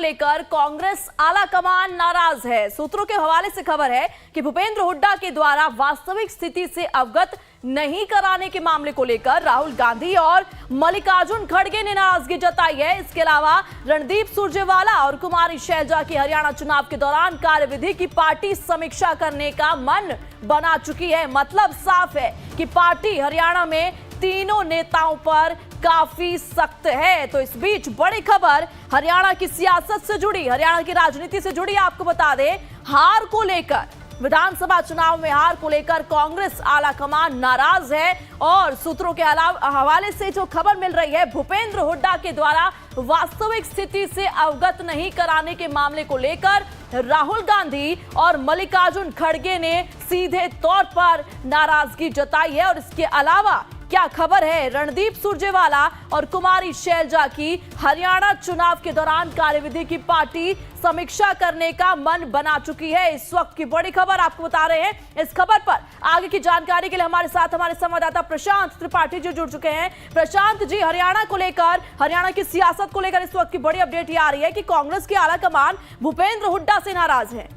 लेकर कांग्रेस आलाकमान नाराज है। सूत्रों के हवाले से खबर है कि भूपेंद्र हुड्डा के द्वारा वास्तविक स्थिति से अवगत नहीं कराने के मामले को लेकर राहुल गांधी और मल्लिकार्जुन खड़गे ने नाराजगी जताई है। इसके अलावा रणदीप सुरजेवाला और कुमारी शैलजा की हरियाणा चुनाव के दौरान कार्यविधि की पार्टी समीक्षा करने का मन बना चुकी है। मतलब साफ है कि पार्टी हरियाणा में तीनों नेताओं पर काफी सख्त है। तो इस बीच बड़ी खबर हरियाणा की सियासत से जुड़ी, हरियाणा की राजनीति से जुड़ी। आपको बता दें, हार को लेकर, विधानसभा चुनाव में हार को लेकर कांग्रेस आलाकमान नाराज है। और सूत्रों के हवाले से जो खबर मिल रही है, भूपेंद्र हुड्डा के द्वारा वास्तविक स्थिति से अवगत नहीं कराने के मामले को लेकर राहुल गांधी और मल्लिकार्जुन खड़गे ने सीधे तौर पर नाराजगी जताई है। और इसके अलावा क्या खबर है, रणदीप सुरजेवाला और कुमारी शैलजा की हरियाणा चुनाव के दौरान कार्यविधि की पार्टी समीक्षा करने का मन बना चुकी है। इस वक्त की बड़ी खबर आपको बता रहे हैं। इस खबर पर आगे की जानकारी के लिए हमारे साथ हमारे संवाददाता प्रशांत त्रिपाठी जी जुड़ चुके हैं। प्रशांत जी, हरियाणा को लेकर, हरियाणा की सियासत को लेकर इस वक्त की बड़ी अपडेट ये आ रही है कि कांग्रेस की आलाकमान भूपेंद्र हुड्डा से नाराज है।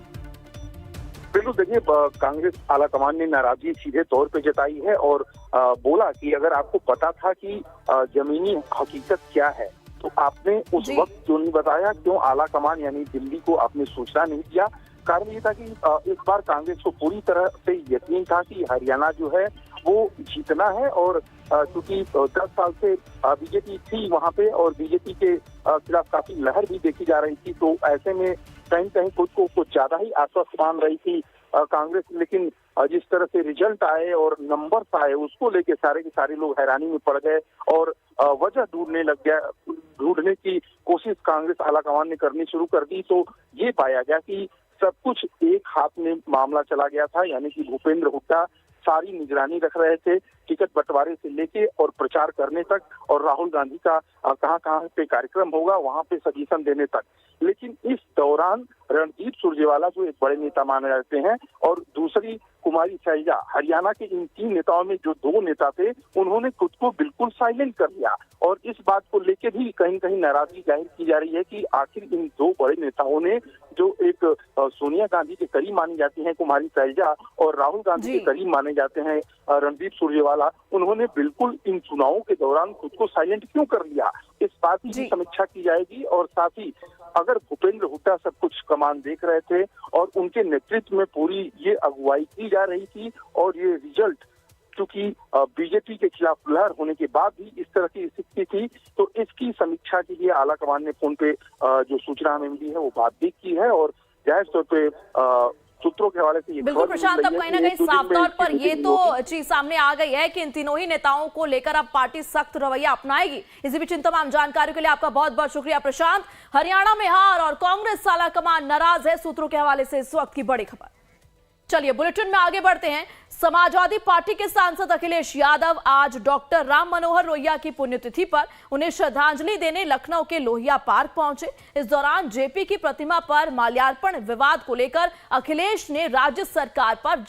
बिल्कुल, देखिए, कांग्रेस आलाकमान ने नाराजगी सीधे तौर पे जताई है और बोला कि अगर आपको पता था कि जमीनी हकीकत क्या है तो आपने उस वक्त क्यों नहीं बताया, क्यों आलाकमान यानी दिल्ली को आपने सूचना नहीं दिया। कारण ये था कि इस बार कांग्रेस को पूरी तरह से यकीन था कि हरियाणा जो है वो जीतना है। और क्योंकि 10 साल से बीजेपी थी वहां पे और बीजेपी के खिलाफ काफी लहर भी देखी जा रही थी, तो ऐसे में कहीं कहीं खुद को कुछ ज्यादा ही आश्वस्त मान रही थी कांग्रेस। लेकिन जिस तरह से रिजल्ट आए और नंबर्स आए उसको लेके सारे के सारे लोग हैरानी में पड़ गए और वजह ढूंढने की कोशिश कांग्रेस आलाकमान ने करनी शुरू कर दी। तो ये पाया गया कि सब कुछ एक हाथ में मामला चला गया था, यानी कि भूपेंद्र हुड्डा सारी निगरानी रख रहे थे, टिकट बंटवारे से लेके और प्रचार करने तक, और राहुल गांधी का कहां कहां पे कार्यक्रम होगा वहां पे सजेशन देने तक। लेकिन इस दौरान रणदीप सुरजेवाला जो एक बड़े नेता माने जाते हैं और दूसरी कुमारी शैलजा, हरियाणा के इन 3 नेताओं में जो 2 नेता थे, उन्होंने खुद को बिल्कुल साइलेंट कर दिया। और इस बात को लेकर भी कहीं कहीं नाराजगी जाहिर की जा रही है कि आखिर इन 2 बड़े नेताओं ने, जो एक सोनिया गांधी के करीब मानी जाती हैं कुमारी शैलजा और राहुल गांधी के करीब माने जाते हैं रणदीप सुरजेवाला, उन्होंने बिल्कुल इन चुनावों के दौरान खुद को साइलेंट क्यों कर लिया। इस बात की समीक्षा की जाएगी। और साथ ही अगर भूपेंद्र हुड्डा सब कुछ कमान देख रहे थे और उनके नेतृत्व में पूरी ये अगुवाई की जा रही थी और ये रिजल्ट क्योंकि बीजेपी के खिलाफ लहर होने के बाद भी इस तरह की स्थिति थी, तो इसकी समीक्षा के लिए आलाकमान ने फोन पे जो सूचना हमें मिली है वो बात भी की है। और जाहिर तौर पे सूत्रों के हवाले से ये बिल्कुल प्रशांत, अब कहीं ना कहीं साफ तौर पर ये तो चीज सामने आ गई है कि इन तीनों ही नेताओं को लेकर अब पार्टी सख्त रवैया अपनाएगी। इसी बीच इन तमाम जानकारी के लिए आपका बहुत बहुत शुक्रिया प्रशांत। हरियाणा में हार और कांग्रेस आलाकमान नाराज है, सूत्रों के हवाले से इस वक्त की बड़ी खबर। चलिए बुलेटिन में आगे बढ़ते हैं। समाजवादी पार्टी के सांसद अखिलेश यादव आज डॉक्टर राम मनोहर लोहिया की पुण्यतिथि पर उन्हें श्रद्धांजलि देने लखनऊ के लोहिया पार्क पहुंचे। इस दौरान जेपी की प्रतिमा पर माल्यार्पण विवाद को लेकर अखिलेश ने राज्य सरकार पर